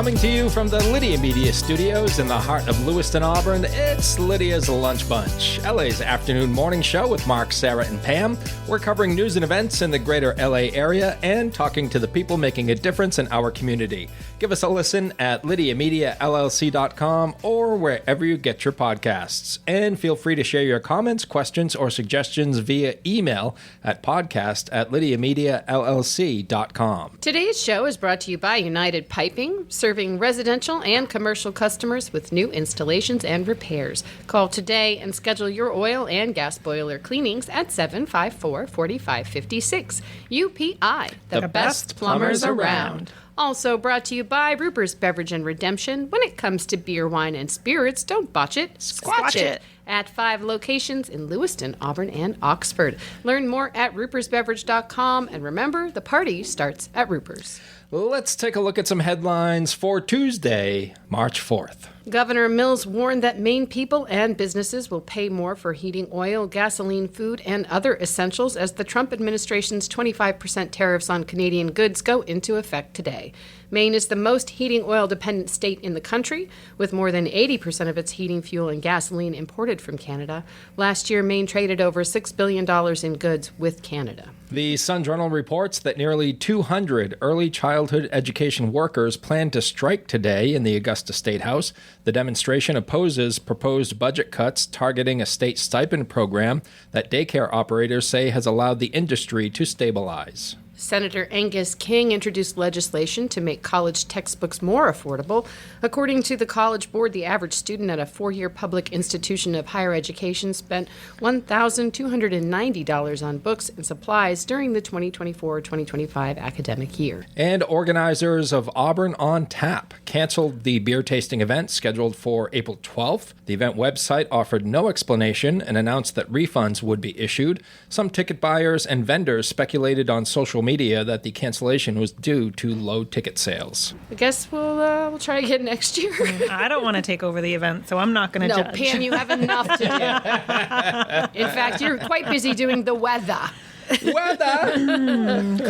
Coming to you from the Lydia Media Studios in the heart of Lewiston, Auburn, it's Lydia's Lunch Bunch, LA's afternoon morning show with Mark, Sarah, and Pam. We're covering news and events in the greater LA area and talking to the people making a difference in our community. Give us a listen at lydiamediallc.com or wherever you get your podcasts. And feel free to share your comments, questions, or suggestions via email at podcast@lydiamediallc.com. Today's show is brought to you by United Piping, serving residential and commercial customers with new installations and repairs. Call today and schedule your oil and gas boiler cleanings at 754-4556. UPI, the best plumbers around. Also brought to you by Ruper's Beverage and Redemption. When it comes to beer, wine, and spirits, don't botch it, squatch it. At 5 locations in Lewiston, Auburn, and Oxford. Learn more at rupersbeverage.com, and remember, the party starts at Ruper's. Let's take a look at some headlines for Tuesday, March 4th. Governor Mills warned that Maine people and businesses will pay more for heating oil, gasoline, food, and other essentials as the Trump administration's 25% tariffs on Canadian goods go into effect today. Maine is the most heating oil-dependent state in the country, with more than 80% of its heating fuel and gasoline imported from Canada. Last year, Maine traded over $6 billion in goods with Canada. The Sun-Journal reports that nearly 200 early childhood education workers plan to strike today in the Augusta State House. The demonstration opposes proposed budget cuts targeting a state stipend program that daycare operators say has allowed the industry to stabilize. Senator Angus King introduced legislation to make college textbooks more affordable. According to the College Board, the average student at a 4-year public institution of higher education spent $1,290 on books and supplies during the 2024-2025 academic year. And organizers of Auburn on Tap canceled the beer tasting event scheduled for April 12th. The event website offered no explanation and announced that refunds would be issued. Some ticket buyers and vendors speculated on social media that the cancellation was due to low ticket sales. I guess we'll try again next year. I don't want to take over the event, so I'm not going to judge. No, Pam, you have enough to do. In fact, you're quite busy doing the weather.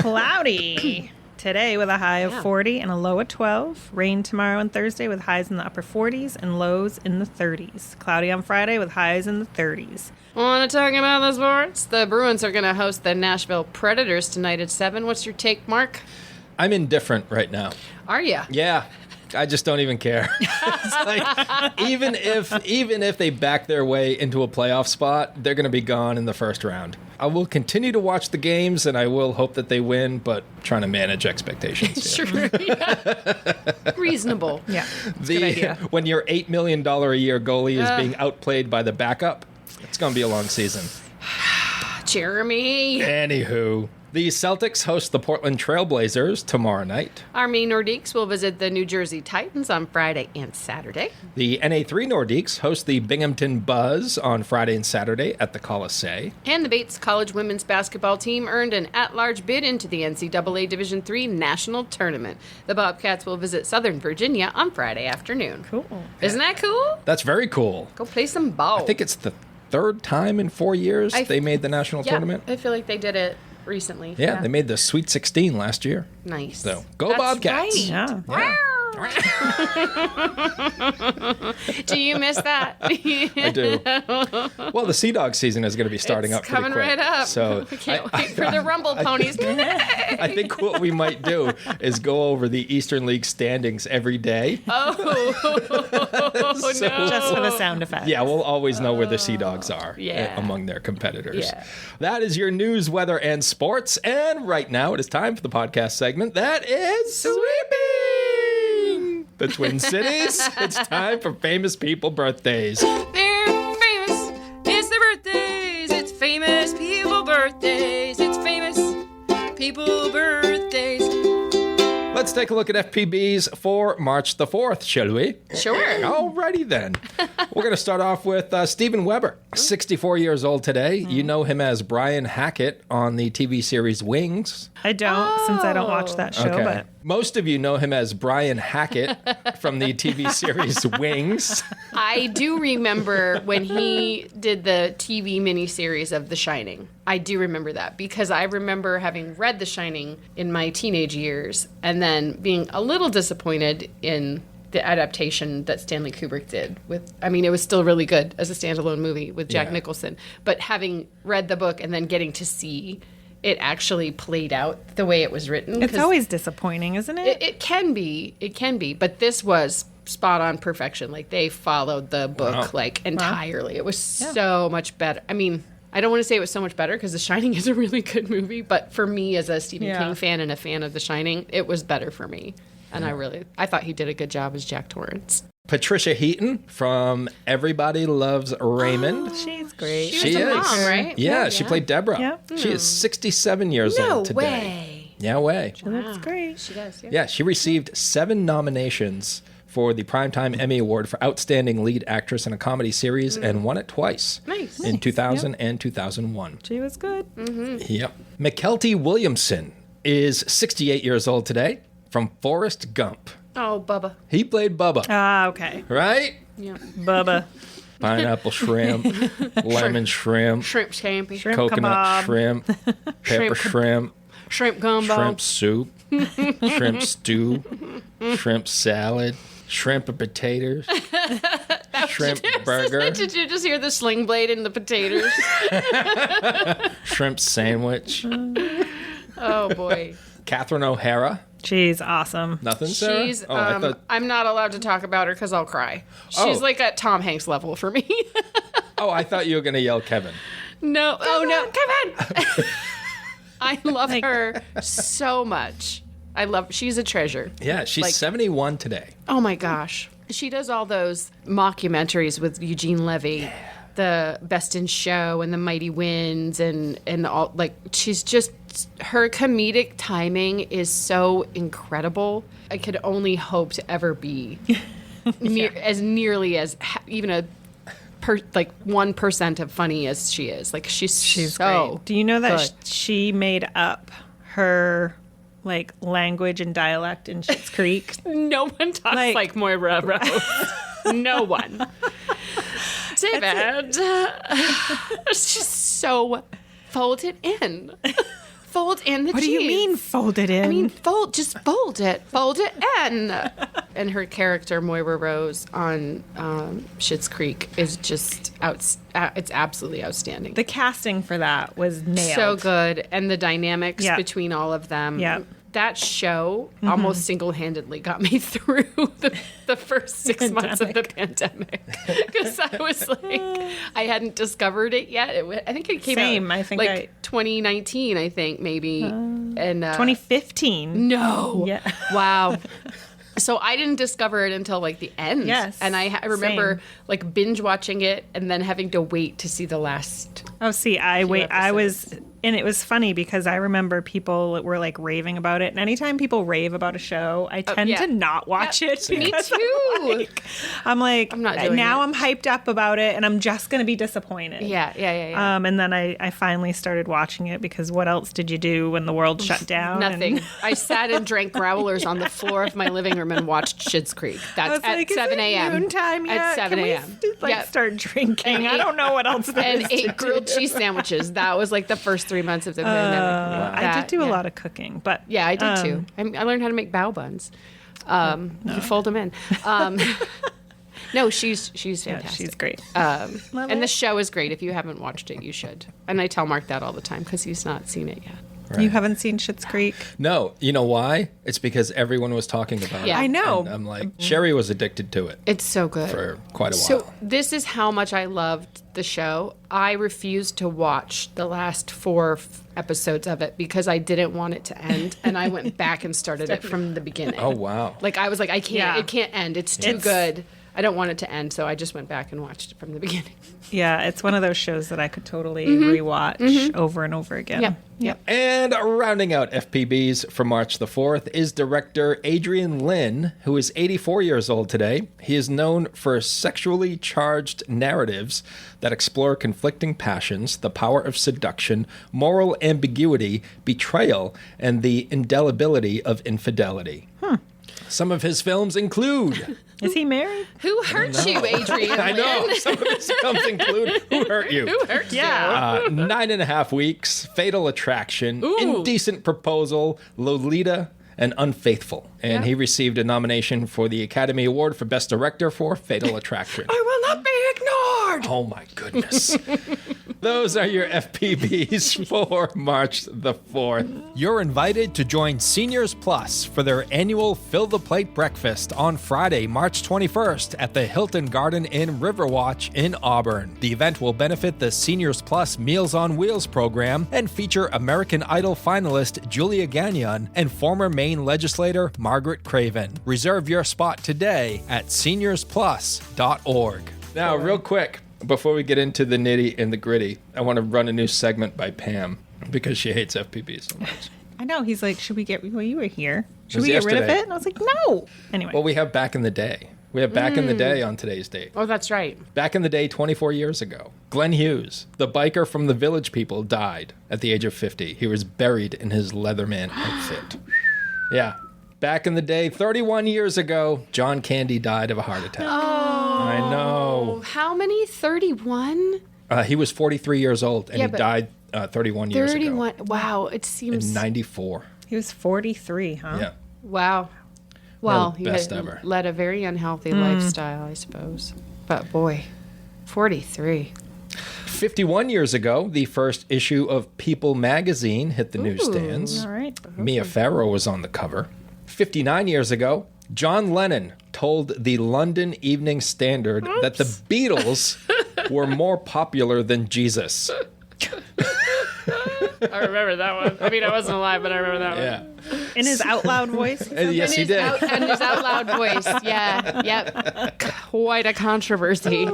Cloudy today with a high of 40 and a low of 12. Rain tomorrow and Thursday with highs in the upper 40s and lows in the 30s. Cloudy on Friday with highs in the 30s. Want to talk about the sports? The Bruins are going to host the Nashville Predators tonight at 7. What's your take, Mark? I'm indifferent right now. Are you? Yeah. I just don't even care. It's like, even if they back their way into a playoff spot, they're going to be gone in the first round. I will continue to watch the games, and I will hope that they win, but trying to manage expectations. Sure. Yeah. Reasonable. Yeah. Good idea. When your $8 million a year goalie is being outplayed by the backup, it's going to be a long season. Jeremy. Anywho, the Celtics host the Portland Trailblazers tomorrow night. Army Nordiques will visit the New Jersey Titans on Friday and Saturday. The NA3 Nordiques host the Binghamton Buzz on Friday and Saturday at the Coliseum. And the Bates College women's basketball team earned an at-large bid into the NCAA Division III National Tournament. The Bobcats will visit Southern Virginia on Friday afternoon. Cool. Isn't that cool? That's very cool. Go play some ball. I think it's the third time in 4 years they made the national tournament. I feel like they did it recently. Yeah, they made the Sweet 16 last year. Nice. So, go That's Bobcats. Right. Yeah. Yeah. Do you miss that? I do. Well, the Sea Dog season is going to be starting up pretty quick. Coming right up. So I can't wait for the Rumble Ponies. I think what we might do is go over the Eastern League standings every day. Oh, no. Just for the sound effects. Yeah, we'll always know where the Sea Dogs are Yeah. among their competitors. Yeah. That is your news, weather, and sports. And right now it is time for the podcast segment that is Sweeping the Twin Cities. It's time for famous people birthdays. They're famous. It's their birthdays. It's famous people birthdays. It's famous people birthdays. Let's take a look at FPBs for March the 4th, shall we? Sure. Alrighty then. We're going to start off with Steven Weber, 64 years old today. You know him as Brian Hackett on the TV series Wings. I don't, since I don't watch that show, Okay. but Most of you know him as Brian Hackett from the TV series Wings. I do remember when he did the TV miniseries of The Shining. I do remember that because I remember having read The Shining in my teenage years and then being a little disappointed in the adaptation that Stanley Kubrick did it was still really good as a standalone movie with Jack Nicholson, but having read the book and then getting to see it actually played out the way it was written. It's always disappointing, isn't it? It can be, but this was spot on perfection. Like they followed the book entirely. It was so much better. I mean, I don't want to say it was so much better because The Shining is a really good movie, but for me as a Stephen King fan and a fan of The Shining, it was better for me. And I thought he did a good job as Jack Torrance. Patricia Heaton from Everybody Loves Raymond. Oh, she's great. She was the mom, right? Yeah, she played Deborah. Yeah. She is 67 years old today. No way. Yeah, way. She looks great. She does, Yeah, she received 7 nominations for the Primetime Emmy Award for Outstanding Lead Actress in a Comedy Series and won it twice. Nice. In 2000 and 2001. She was good. Yep. McKelty Williamson is 68 years old today from Forrest Gump. Oh, Bubba. He played Bubba. Ah, okay. Right? Yeah. Bubba. Pineapple shrimp, lemon shrimp, Shrimp scampi. Shrimp coconut kebab. shrimp, pepper shrimp, Shrimp gumbo. shrimp soup, shrimp stew, shrimp salad, shrimp and potatoes, shrimp burger, Did you just hear the sling blade in the potatoes? shrimp sandwich. Oh, boy. Catherine O'Hara. She's awesome. Nothing, Sarah? She's, I thought... I'm not allowed to talk about her because I'll cry. She's like at Tom Hanks level for me. I thought you were going to yell Kevin. No. No, Kevin! I love her so much. She's a treasure. Yeah, she's 71 today. Oh my gosh. She does all those mockumentaries with Eugene Levy. The Best in Show and The Mighty Winds and all, she's just, her comedic timing is so incredible. I could only hope to ever be as nearly as even a 1% of funny as she is. She's so great. Do you know that good. she made up her language and dialect in Schitt's Creek? No one talks like Moira Rose. No one. David. It's just so folded in. Fold in the cheese. What do you mean fold it in? I mean, fold it. Fold it in. And her character, Moira Rose, on Schitt's Creek is just it's absolutely outstanding. The casting for that was nailed. So good. And the dynamics between all of them. Yeah. That show almost single-handedly got me through the first 6 months of the pandemic. Because I was I hadn't discovered it yet. I think it came out 2019, I think, maybe. And 2015. No. Yeah. Wow. So I didn't discover it until the end. Yes. And I remember binge watching it and then having to wait to see the last. Oh, see, I was, and it was funny because I remember people were raving about it. And anytime people rave about a show, I tend to not watch it. Me too. I'm not doing now it. I'm hyped up about it and I'm just going to be disappointed. Yeah. And then I finally started watching it because what else did you do when the world shut down? Nothing. I sat and drank growlers on the floor of my living room and watched Schitt's Creek. That's at 7 a.m. Noontime yet? At 7 a.m. Start drinking. I don't know what else there and is ate to grilled do. cheese sandwiches. That was the first 3 months of the pandemic. I did do a lot of cooking, but yeah, I did too. I learned how to make bao buns. You fold them in. No, she's fantastic. Yeah, she's great. And the show is great. If you haven't watched it, you should. And I tell Mark that all the time because he's not seen it yet. Right. You haven't seen Schitt's Creek? No. You know why? It's because everyone was talking about it. Yeah. I know. And I'm like, Sherry was addicted to it. It's so good. For quite a while. So this is how much I loved the show. I refused to watch the last 4 episodes of it because I didn't want it to end. And I went back and started it from the beginning. Oh, wow. I was like, I can't. Yeah. It can't end. It's too good. I don't want it to end, so I just went back and watched it from the beginning. Yeah, it's one of those shows that I could totally rewatch over and over again. Yep. And rounding out FPBs for March the 4th is director Adrian Lin, who is 84 years old today. He is known for sexually charged narratives that explore conflicting passions, the power of seduction, moral ambiguity, betrayal, and the indelibility of infidelity. Some of his films include... Is he married? Who hurt you, Adrian? I know. Some of his films include Who Hurt You? Who hurt you? 9.5 Weeks, Fatal Attraction, Indecent Proposal, Lolita, and Unfaithful. And he received a nomination for the Academy Award for Best Director for Fatal Attraction. I will not be ignored. Oh my goodness. Those are your FPBs for March the 4th. You're invited to join Seniors Plus for their annual Fill the Plate breakfast on Friday, March 21st at the Hilton Garden Inn Riverwatch in Auburn. The event will benefit the Seniors Plus Meals on Wheels program and feature American Idol finalist Julia Gagnon and former Maine legislator Margaret Craven. Reserve your spot today at seniorsplus.org. Now, real quick, before we get into the nitty and the gritty, I want to run a new segment by Pam because she hates FPB so much. I know. He's like, should we get... Well, you were here. Should was we get rid of yesterday. it? And I was like, no. Anyway. Well, we have Back in the Day. We have Back in the Day on today's date. Oh, that's right. Back in the day, 24 years ago, Glenn Hughes, the biker from the Village People, died at the age of 50. He was buried in his Leatherman outfit. Yeah. Back in the day, 31 years ago, John Candy died of a heart attack. Oh. I know. How many? 31? He was 43 years old, and Yeah, he but died 31 years ago. 31. Wow, it seems... In 94. He was 43, huh? Yeah. Wow. Well, the he best had ever. led a very unhealthy lifestyle, I suppose. But boy, 43. 51 years ago, the first issue of People magazine hit the newsstands. All right. Mia Farrow was on the cover. 59 years ago, John Lennon told the London Evening Standard that the Beatles were more popular than Jesus. I remember that one. I mean, I wasn't alive, but I remember that Yeah. In his out loud voice? Yes, he did. And his out loud voice. Yeah. Yep. Quite a controversy.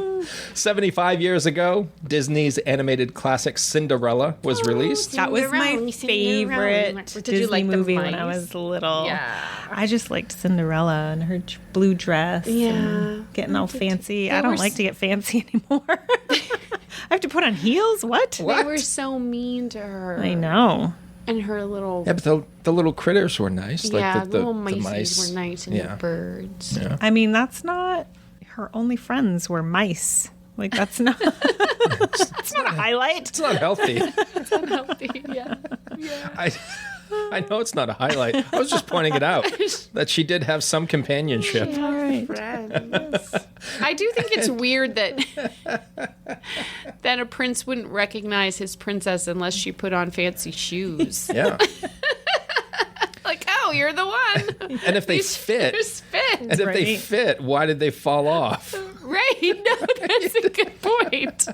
75 years ago, Disney's animated classic Cinderella was released. That was my favorite Did Disney you like the movie when I mice? was little. Yeah. I just liked Cinderella and her blue dress. Yeah. And getting all fancy. I were don't like to get fancy anymore. I have to put on heels? What? They were so mean to her. I know. And her little... Yeah, but the little critters were nice. Yeah, like the little the mice mice were nice and yeah. the birds. Yeah. I mean, that's not... Her only friends were mice. Like, that's not... it's not a highlight. It's not healthy. It's unhealthy, yeah. I know it's not a highlight. I was just pointing it out that she did have some companionship. All right. Friends. I do think it's weird that a prince wouldn't recognize his princess unless she put on fancy shoes. Yeah. Like, oh, you're the one. And if they These fit, shoes fit. and if they Right. fit, why did they fall off? Right. No, that's a good point.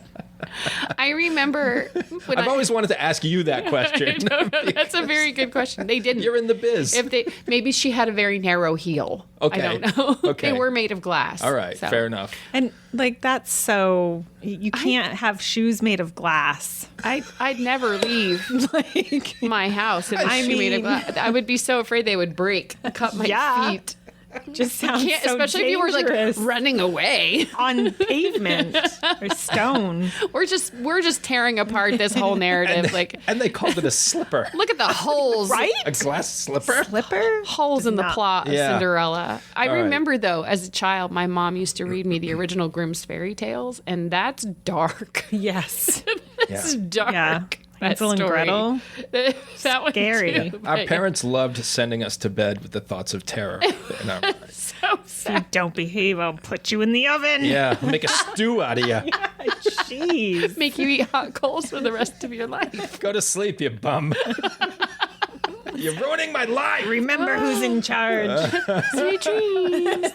I remember when I've always wanted to ask you that question. No, that's a very good question. They didn't. You're in the biz. If they maybe she had a very narrow heel. Okay. I don't know. Okay. They were made of glass. All right, so. fair enough. And, like, that's so... You can't have shoes made of glass. I'd never leave Like... my house if I made of glass. I would be so afraid they would break, cut my Yeah. feet. Just sounds Can't, so especially if you were dangerous. like running away. On pavement or stone. We're just tearing apart this whole narrative. Like, And they called it a slipper. look at the holes. Right? A glass slipper? Slipper? Holes in the not- plot of Yeah. Cinderella. I All right. remember, though, as a child, my mom used to read me the original Grimm's fairy tales, and that's dark. Yes. It's dark. Yeah. That Hansel and story. Gretel. That one Scary. too, Our but parents loved sending us to bed with the thoughts of terror in our minds. So If you sad. don't behave, I'll put you in the oven. Yeah, we'll make a stew out of you. Jeez. Make you eat hot coals for the rest of your life. Go to sleep, you bum. You're ruining my life. Remember who's in charge. Sweet dreams.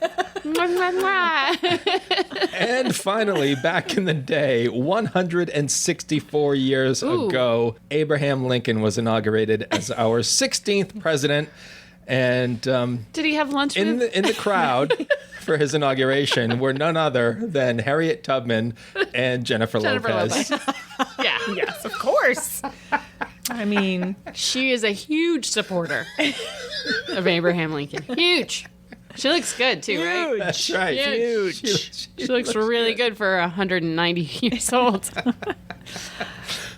Mwah, mwah, mwah. And finally, back in the day, 164 years ago, Abraham Lincoln was inaugurated as our 16th president. And Did he have lunch in with? the crowd for his inauguration were none other than Harriet Tubman and Jennifer Lopez. Yeah. Yes, of course. I mean, She is a huge supporter of Abraham Lincoln. Huge. She looks good too, right? That's right. Huge. She looks really good for 190 years old.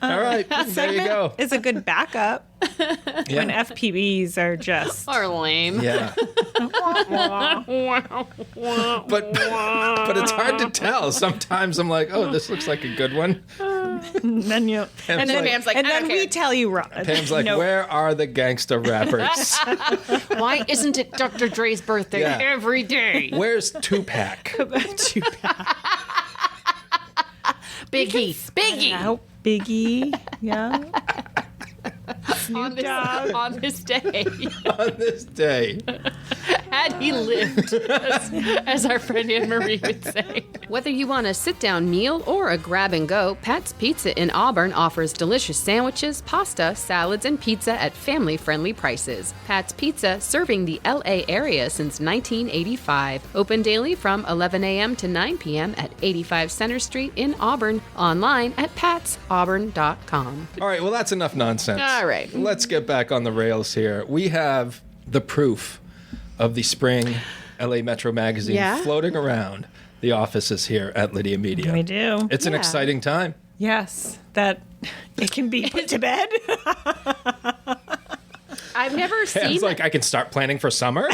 All right, there you go. it's a good backup when FPBs are just. Or lame. Yeah. But it's hard to tell. Sometimes I'm like, oh, this looks like a good one. And then you. And then Pam's like, And I then don't we care. tell you, Ron. Pam's like, no. where are the gangster rappers? Why isn't it Dr. Dre's birthday Yeah. every day? Where's Tupac? Biggie. Out, Biggie. Yeah. On this day. On this day. Had he lived, as our friend Anne Marie would say. Whether you want a sit-down meal or a grab-and-go, Pat's Pizza in Auburn offers delicious sandwiches, pasta, salads, and pizza at family-friendly prices. Pat's Pizza, serving the L.A. area since 1985. Open daily from 11 a.m. to 9 p.m. at 85 Center Street in Auburn. Online at patsauburn.com. All right, well, that's enough nonsense. All right. Let's get back on the rails here. We have the proof of the spring LA Metro magazine floating around the offices here at Lydia Media. We do. It's an exciting time. Yes. That it can be put to bed. I've never seen Pam's like, I can start planning for summer.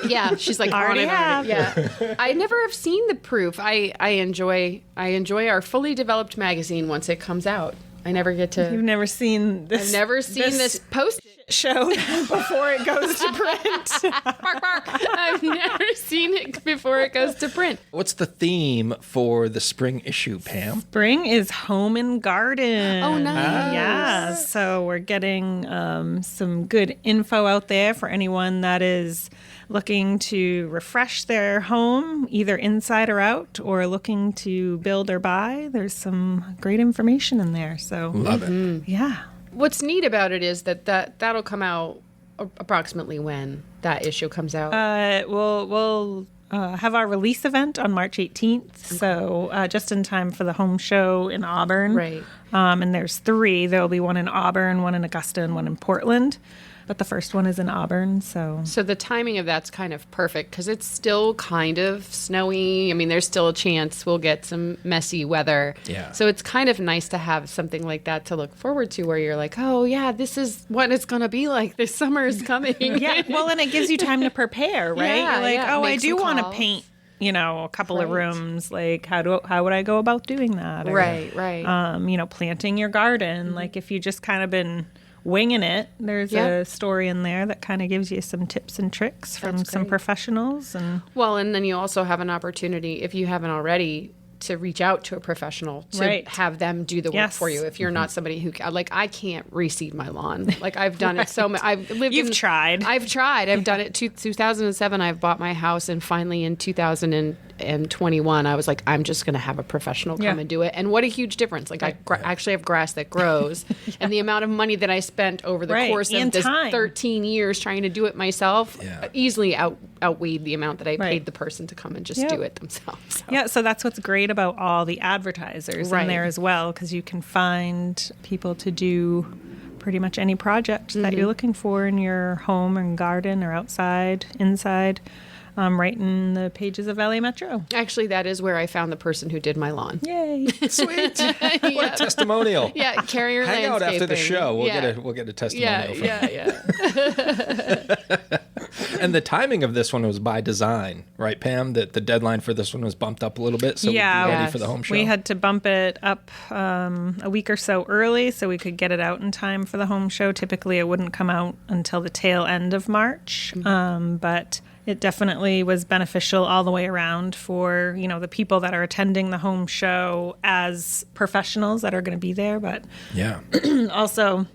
Yeah, she's like Already on it already. have. Yeah, I never have seen the proof. I enjoy our fully developed magazine once it comes out. I never get You've to. never seen this. I've never seen this post. show before it goes to print. Bark, bark. I've never seen it before it goes to print. What's the theme for the spring issue, Pam? Spring is home and garden. Oh, nice. Yeah, so we're getting some good info out there for anyone that is looking to refresh their home, either inside or out, or looking to build or buy. There's some great information in there. So Love it. yeah. What's neat about it is that'll come out approximately when that issue comes out. We'll have our release event on March 18th, so just in time for the home show in Auburn. Right. And there's 3. There will be one in Auburn, one in Augusta, and one in Portland. But the first one is in Auburn, so... So the timing of that's kind of perfect because it's still kind of snowy. I mean, there's still a chance we'll get some messy weather. Yeah. So it's kind of nice to have something like that to look forward to where you're like, oh, yeah, this is what it's going to be like. This summer is coming. Yeah, well, and it gives you time to prepare, right? Yeah, You're like, yeah, oh, I make do some want to calls. paint, a couple of Right. rooms. Like, how would I go about doing that? Or, Right. planting your garden. Like, if you just kind of been winging it, there's Yeah. a story in there that kind of gives you some tips and tricks from That's some great. professionals. And Well, and then you also have an opportunity, if you haven't already, to reach out to a professional to Right. have them do the work Yes. for you. If you're not somebody who, like, I can't reseed my lawn. Like, I've done it so much. I've lived You've tried. I've tried. I've done it. 2007, I've bought my house, and finally in 2021, I was like, I'm just going to have a professional come Yeah. and do it. And what a huge difference. Like, I actually have grass that grows. And the amount of money that I spent over the Right. course of And this time. 13 years trying to do it myself Yeah. easily outweighed the amount that I Right. paid the person to come and just Yep. do it themselves. So. yeah, so that's what's great about all the advertisers Right. in there as well, because you can find people to do pretty much any project that you're looking for in your home and garden or outside, inside, right in the pages of LA Metro. Actually, that is where I found the person who did my lawn. Yay! Sweet. What a testimonial. Yeah, Carrier Hang out Landscaping. after the show. We'll yeah. get a testimonial from Yeah. And the timing of this one was by design, right, Pam? That the deadline for this one was bumped up a little bit, so we'd be ready for the home show. We had to bump it up a week or so early so we could get it out in time for the home show. Typically, it wouldn't come out until the tail end of March, but it definitely was beneficial all the way around for, the people that are attending the home show as professionals that are going to be there, but Yeah. also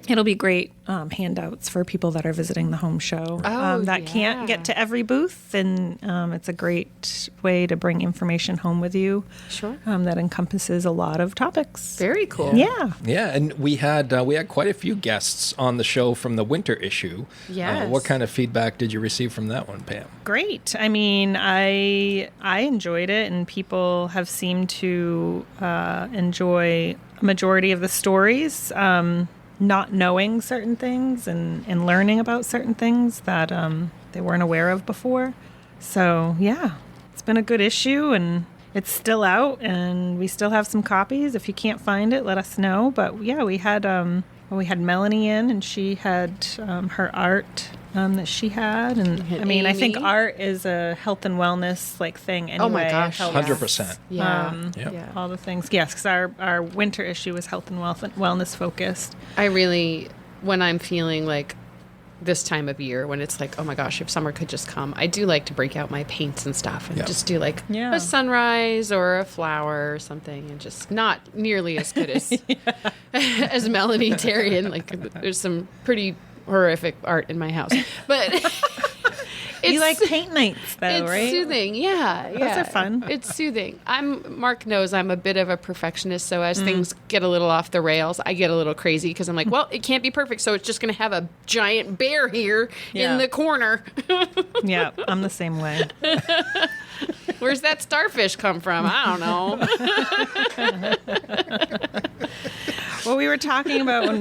It'll be great handouts for people that are visiting the home show that can't get to every booth, and it's a great way to bring information home with you. Sure. That encompasses a lot of topics. Very cool. Yeah. Yeah, and we had quite a few guests on the show from the winter issue. Yes. What kind of feedback did you receive from that one, Pam? Great. I mean, I enjoyed it, and people have seemed to enjoy a majority of the stories. Not knowing certain things and learning about certain things that they weren't aware of before. So, yeah, it's been a good issue, and it's still out, and we still have some copies. If you can't find it, let us know. But, yeah, we had Melanie in, and she had her art that she had. And, I mean, I think art is a health and wellness thing anyway. Oh, my gosh. 100%. Yeah. All the things. Yes, because our winter issue was health and wellness focused. I really, when I'm feeling like this time of year, when it's like, oh my gosh, if summer could just come, I do like to break out my paints and stuff and just do a sunrise or a flower or something, and just not nearly as good as as Melanie Tarian. There's some pretty horrific art in my house, but you like paint nights, though, it's right? soothing. Yeah. Those are fun. It's soothing. Mark knows I'm a bit of a perfectionist, so as things get a little off the rails, I get a little crazy because I'm like, well, it can't be perfect, so it's just going to have a giant bear here in the corner. Yeah, I'm the same way. Where's that starfish come from? I don't know. Well, we were talking about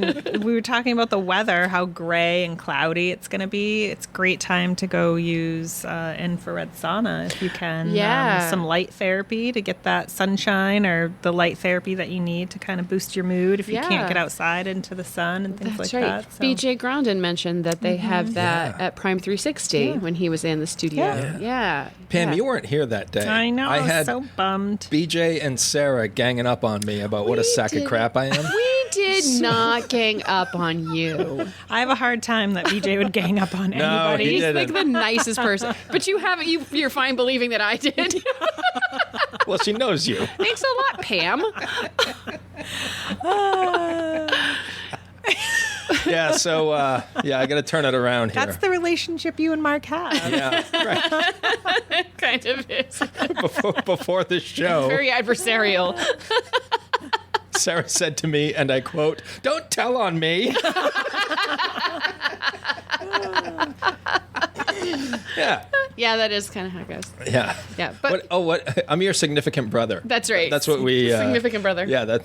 the weather, how gray and cloudy it's going to be. It's a great time to go use infrared sauna if you can. Yeah. Some light therapy to get that sunshine or the light therapy that you need to kind of boost your mood if you can't get outside into the sun and things That's like right. that. So. BJ Grondin mentioned that they have that at Prime 360 when he was in the studio. Yeah. Pam, you weren't here that day. I know. I was had so bummed. BJ and Sarah ganging up on me about what a sack of crap I am. We did not gang up on you. I have a hard time that BJ would gang up on No, anybody. he He's didn't. the nicest person. But you're fine believing that I did. Well, she knows you. Thanks a lot, Pam. Yeah, so, I got to turn it around here. That's the relationship you and Mark have. Yeah, right. Kind of is. Before the show, Very adversarial. Sarah said to me, and I quote, "Don't tell on me." Yeah. Yeah, that is kind of how it goes. Yeah. Yeah, but what? I'm your significant brother. that's right. That's what we... significant brother. Yeah,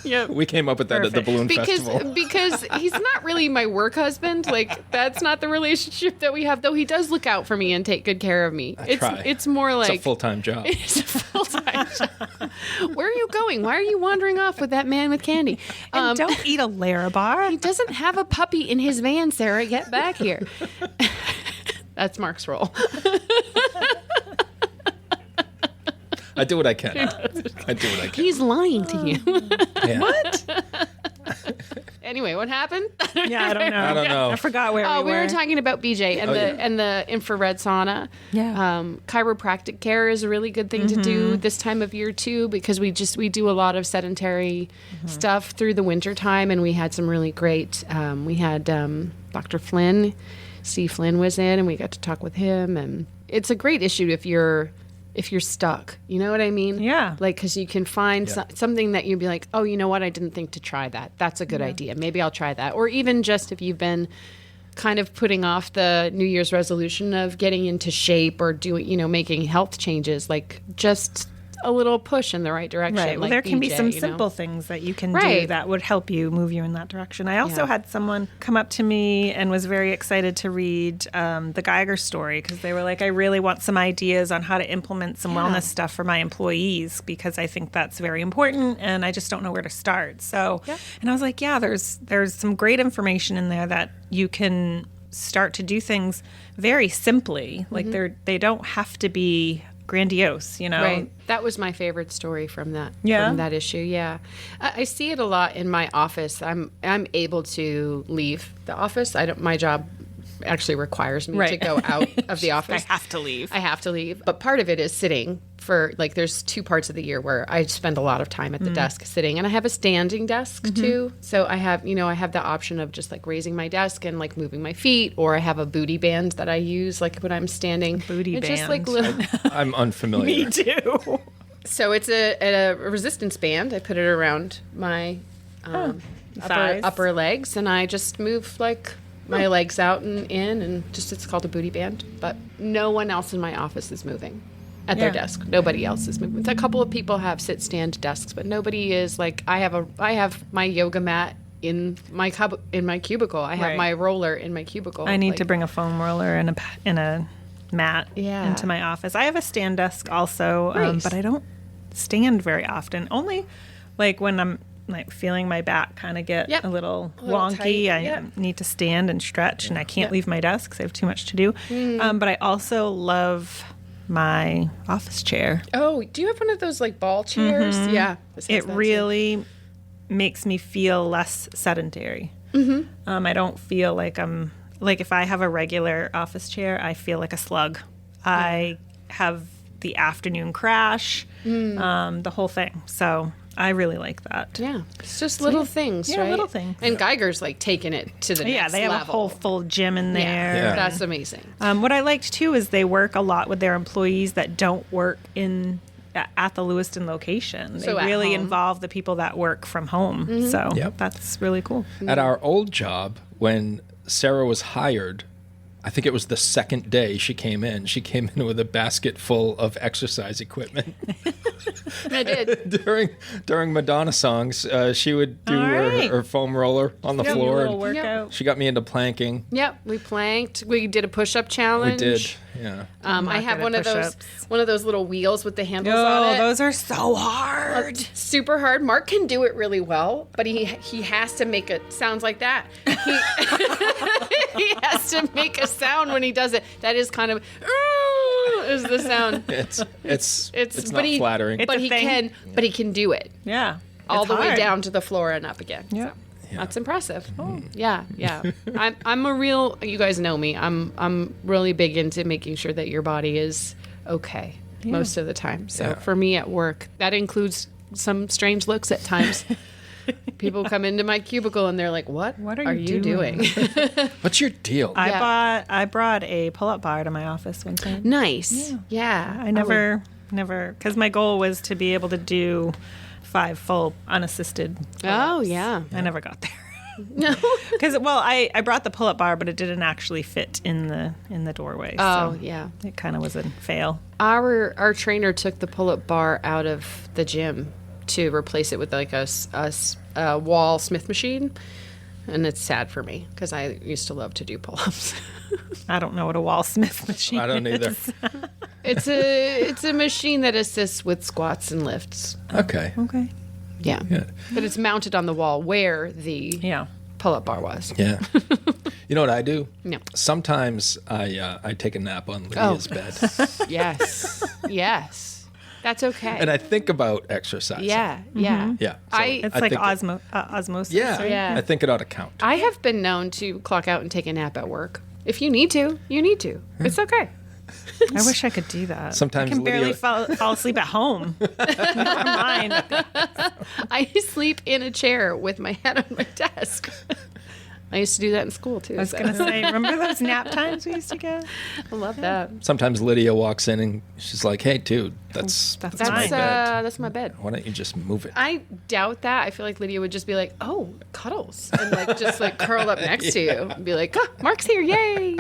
Yep. we came up with that at the Balloon Festival. Because he's not really my work husband. That's not the relationship that we have. Though he does look out for me and take good care of me. It's more like it's a full-time job. It's a full-time job. Where are you going? Why are you wandering off with that man with candy? And don't eat a Larabar. He doesn't have a puppy in his van, Sarah. Get back here. That's Mark's role. I do what I can. He's lying to you. Yeah. What? Anyway, what happened? Yeah, I don't know. I don't know. I forgot where We were talking about BJ and the infrared sauna. Yeah. Chiropractic care is a really good thing to do this time of year too, because we do a lot of sedentary stuff through the winter time, and we had some really great. We had Dr. Flynn, Steve Flynn was in, and we got to talk with him, and it's a great issue if you're stuck, you know what I mean? Yeah. Because you can find something that you'd be like, oh, you know what? I didn't think to try that. That's a good idea. Maybe I'll try that. Or even just if you've been kind of putting off the New Year's resolution of getting into shape or doing, making health changes, just a little push in the right direction. Right. Well, like there can be BJ, some simple things that you can do Right. that would help you move you in that direction. I also had someone come up to me and was very excited to read the Geiger story because they were like, I really want some ideas on how to implement some wellness stuff for my employees because I think that's very important and I just don't know where to start. So, and I was like, yeah, there's some great information in there that you can start to do things very simply. Like they don't have to be grandiose, Right. That was my favorite story from that issue. Yeah. I see it a lot in my office. I'm able to leave the office. My job actually requires me to Right. go out of the office. I have to leave. I have to leave. But part of it is sitting for, like, there's 2 parts of the year where I spend a lot of time at the desk sitting. And I have a standing desk, too. So I have, I have the option of just, like, raising my desk and, like, moving my feet. Or I have a booty band that I use, like, when I'm standing. Booty it's band. Just, like, little... I'm unfamiliar. Me too. So it's a resistance band. I put it around my Thighs. upper legs, and I just move like my legs out and in, and just it's called a booty band. But no one else in my office is moving at their Yeah. desk. Nobody else is moving. A couple of people have sit-stand desks, but nobody is like I have my yoga mat in my cubicle. I have Right. my roller in my cubicle. I need Like, to bring a foam roller and a mat Yeah. into my office. I have a stand desk also, Nice. but I don't stand very often. Only like when I'm like feeling my back kind of get Yep. a little little wonky. tight, I yep. need to stand and stretch, and I can't Yep. leave my desk because I have too much to do. But I also love my office chair. Oh, do you have one of those like ball chairs? Yeah, this has It that too. really makes me feel less sedentary. I don't feel like I'm like if I have a regular office chair, I feel like a slug. I have the afternoon crash, the whole thing. So I really like that. Yeah, it's just little things, Yeah, right? little things. And Geiger's like taking it to the Yeah, next they have level. a whole full gym in there. Yeah. That's amazing. What I liked too is they work a lot with their employees that don't work at the Lewiston location. They So at really home. involve the people that work from home. So Yep. that's really cool. At our old job, when Sarah was hired, I think it was the second day she came in with a basket full of exercise equipment. I did. during Madonna songs, she would do All right. her foam roller on the Yep, floor. little And workout. she got me into planking. Yep, we planked. We did a push-up We challenge. did, yeah. I not have good one at of those push-ups. one of those little wheels with the handles Oh, on it. those are so hard. Super hard. Mark can do it really well, but he has to make it sounds like that. He has to make a sound when he does it. That is kind of is the sound. It's It's not flattering. It's but a he thing. can do it Yeah. all It's the way hard. down to the floor and up again. Yeah. So, that's impressive. Oh, yeah. I'm a real. You guys know me. I'm really big into making sure that your body is okay most of the time. So Yeah. for me at work, that includes some strange looks at times. People come into my cubicle and they're like, "What? What are are you you doing?" What's your deal? I brought a pull-up bar to my office one time. Nice. Yeah. I never, because my goal was to be able to do 5 full unassisted. Oh pull-ups. yeah. I never got there. No. Because I brought the pull-up bar, but it didn't actually fit in the doorway. Oh so yeah. it kind of was a fail. Our trainer took the pull-up bar out of the gym to replace it with like a wall Smith machine, and it's sad for me because I used to love to do pull-ups. I don't know what a Wall Smith machine I don't either. is. It's a machine that assists with squats and lifts. Okay. Okay. Yeah, Yeah. but it's mounted on the wall where the Yeah. pull-up bar was. Yeah. You know what I do? No. Sometimes I take a nap on Lydia's bed. Yes, that's okay. And I think about exercise. yeah. Yeah. So It's I like think osmosis. Yeah. right? Yeah. I think it ought to count. I have been known to clock out and take a nap at work. If you need to, you need to. It's okay. I wish I could do that. Sometimes I can barely Lydia- fall asleep at home. Never mind. I sleep in a chair with my head on my desk. I used to do that in school too. I was going to say, remember those nap times we used to get? I love that. Sometimes Lydia walks in and she's like, "Hey, dude, that's That's my That's mine. bed. that's my bed. Why don't you just move it?" I doubt that. I feel like Lydia would just be like, "Oh, cuddles," and like just like curl up next to you and be like, "Ah, Mark's here, yay!"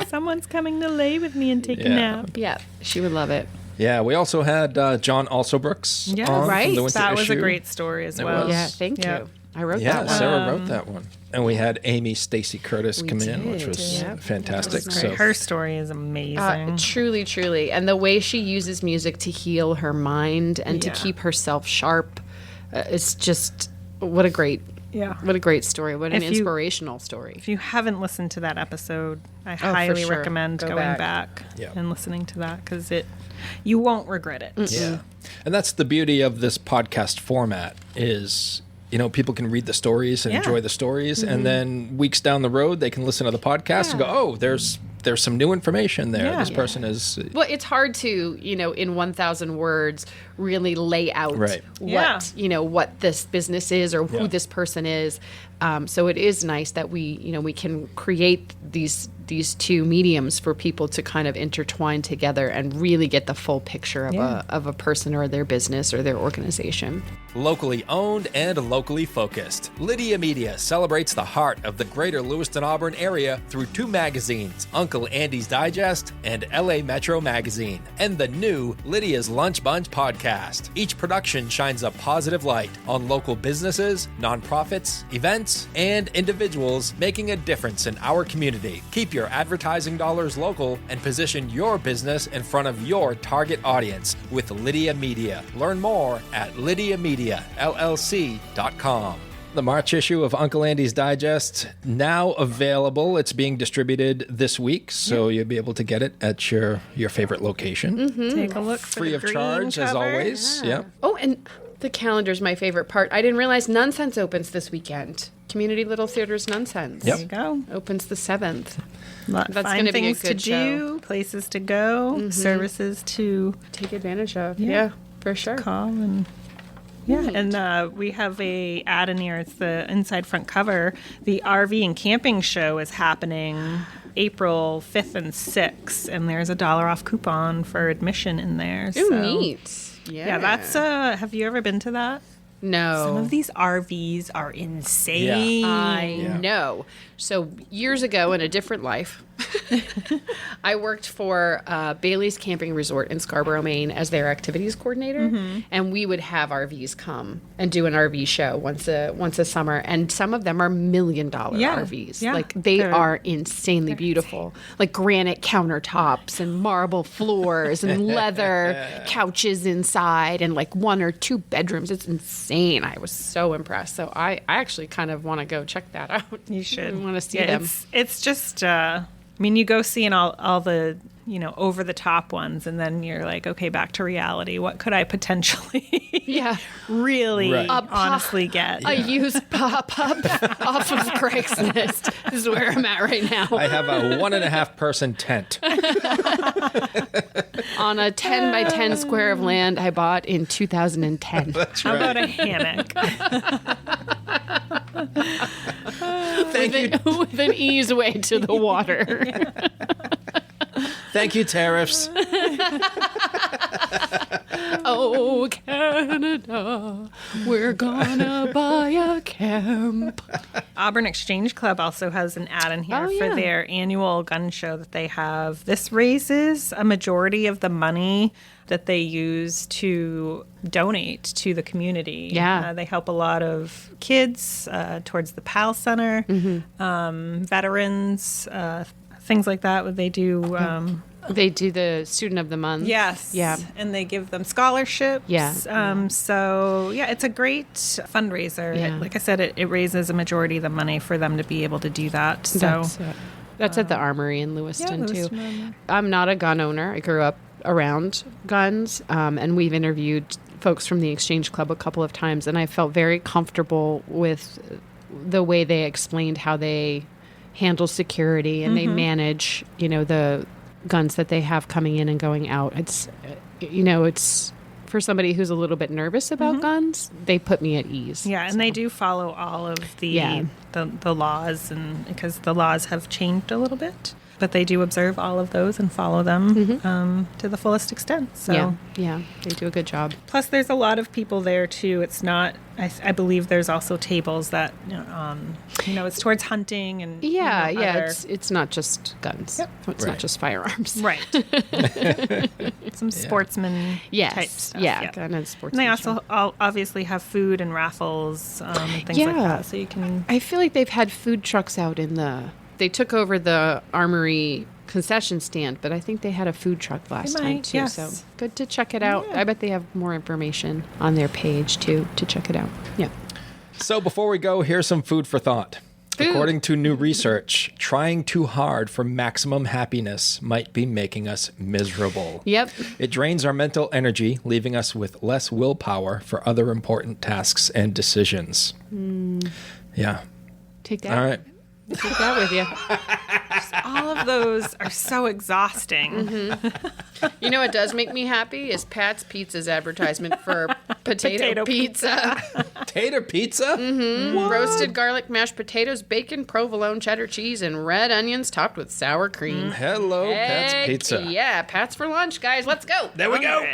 Someone's coming to lay with me and take a Yeah. nap. Yeah, she would love it. Yeah, we also had John Alsobrooks Yeah, on right. from the winter That was a issue. great story as It well. was. Yeah, thank Yeah. you. I wrote Yeah, that one. Sarah wrote that one. And we had Amy Stacy Curtis come in, which did. was Yep. fantastic. That was So great. Her story is amazing. Truly, truly, and the way she uses music to heal her mind and to Yeah. keep herself sharp, it's just what a great story. What an If you- inspirational story. If you haven't listened to that episode, I highly sure. recommend Go going back. back Yeah. and listening to that because you won't regret it. yeah. And that's the beauty of this podcast format is people can read the stories and enjoy the stories. And then weeks down the road, they can listen to the podcast and go, oh, there's some new information there. Yeah. This person is... Well, it's hard to, in 1,000 words, really lay out what this business is or who this person is. So it is nice that we can create these two mediums for people to kind of intertwine together and really get the full picture of a person or their business or their organization. Locally owned and locally focused, Lydia Media celebrates the heart of the greater Lewiston-Auburn area through 2 magazines, Uncle Andy's Digest and LA Metro Magazine, and the new Lydia's Lunch Bunch podcast. Each production shines a positive light on local businesses, nonprofits, events, and individuals making a difference in our community. Keep your advertising dollars local and position your business in front of your target audience with Lydia Media. Learn more at lydiamediallc.com. The March issue of Uncle Andy's Digest now available. It's being distributed this week, so you'll be able to get it at your favorite location. Take a look. For Free the of green charge, as cover. always. Yeah. Oh, and the calendar's my favorite part. I didn't realize Nonsense opens this weekend. Community Little Theater's Nonsense. There you go. Opens the 7th. That's gonna fine be a things to good do, places to go, services to Take advantage of. Yeah. Yeah, for sure. call, and and we have a ad in here. It's the inside front cover. The RV and camping show is happening April 5th and 6th, and there's a $1 off coupon for admission in there. Ooh, so, neat. Yeah, that's have you ever been to that? No. Some of these RVs are insane. I know. So years ago in a different life, I worked for Bailey's Camping Resort in Scarborough, Maine as their activities coordinator. And we would have RVs come and do an RV show once a summer. And some of them are $1 million RVs. Yeah. Like they are insanely beautiful. Like granite countertops and marble floors and leather couches inside and like 1 or 2 bedrooms. It's insane. I was so impressed. So I actually kind of want to go check that out. You should. I want to see them. It's just, I mean, you go seeing all the, over the top ones, and then you're like, okay, back to reality. What could I potentially really honestly get? A used pop-up off of Craigslist is where I'm at right now. I have a 1.5 person tent. On a 10 by 10 square of land I bought in 2010. That's How right. about a hammock? Thank you. With an ease way to the water. Thank you, tariffs. Oh, Canada, we're gonna buy a camp. Auburn Exchange Club also has an ad in here Oh, for yeah. their annual gun show that they have. This raises a majority of the money that they use to donate to the community. Yeah. They help a lot of kids towards the PAL Center, veterans, things like that. They do... They do the Student of the Month. Yes. Yeah. And they give them scholarships. Yeah. So, it's a great fundraiser. Yeah. Like I said, it raises a majority of the money for them to be able to do that. So, That's at the Armory in Lewiston, too. Lewiston Armory. I'm not a gun owner. I grew up around guns, and we've interviewed folks from the Exchange Club a couple of times, and I felt very comfortable with the way they explained how they handle security and they manage, the guns that they have coming in and going out. It's, it's for somebody who's a little bit nervous about guns, they put me at ease. Yeah, and they do follow all of the laws, and because the laws have changed a little bit, but they do observe all of those and follow them to the fullest extent. So yeah, they do a good job. plus, there's a lot of people there too. It's not. I believe there's also tables that it's towards hunting and other- It's not just guns. Yep. It's not just firearms. right. Some sportsman type stuff. Gun and sports. And they also obviously have food and raffles and things like that. So you can. I feel like they've had food trucks out in the. They took over the Armory concession stand, but I think they had a food truck last time might, too. yes. So good to check it out. Yeah. I bet they have more information on their page too to check it out. Yeah. So before we go, here's some food for thought. According to new research, trying too hard for maximum happiness might be making us miserable. Yep. It drains our mental energy, leaving us with less willpower for other important tasks and decisions. Yeah. Take that. All right. Take that with you. All of those are so exhausting. Mm-hmm. You know what does make me happy is Pat's Pizza's advertisement for potato pizza. Potato pizza? Roasted garlic mashed potatoes, bacon, provolone, cheddar cheese, and red onions topped with sour cream. Hello, Pat's Heck Pizza. Yeah, Pat's for lunch, guys. Let's go. There we go.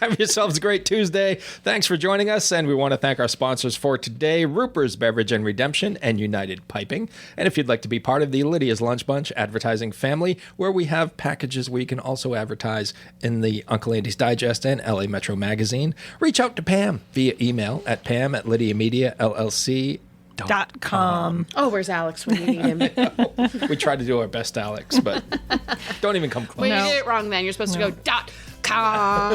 Have yourselves a great Tuesday. Thanks for joining us, and we want to thank our sponsors for today, Ruper's Beverage and Redemption and United Piping. And if you'd like to be part of the Lydia's Lunch Bunch advertising family, where we have packages where you can also advertise in the Uncle Andy's Digest and LA Metro Magazine, reach out to Pam via email at pam@lydiamediallc.com. Oh, where's Alex when you need him? We try to do our best, Alex, but don't even come close. Well, you did it wrong then. You're supposed to go .com.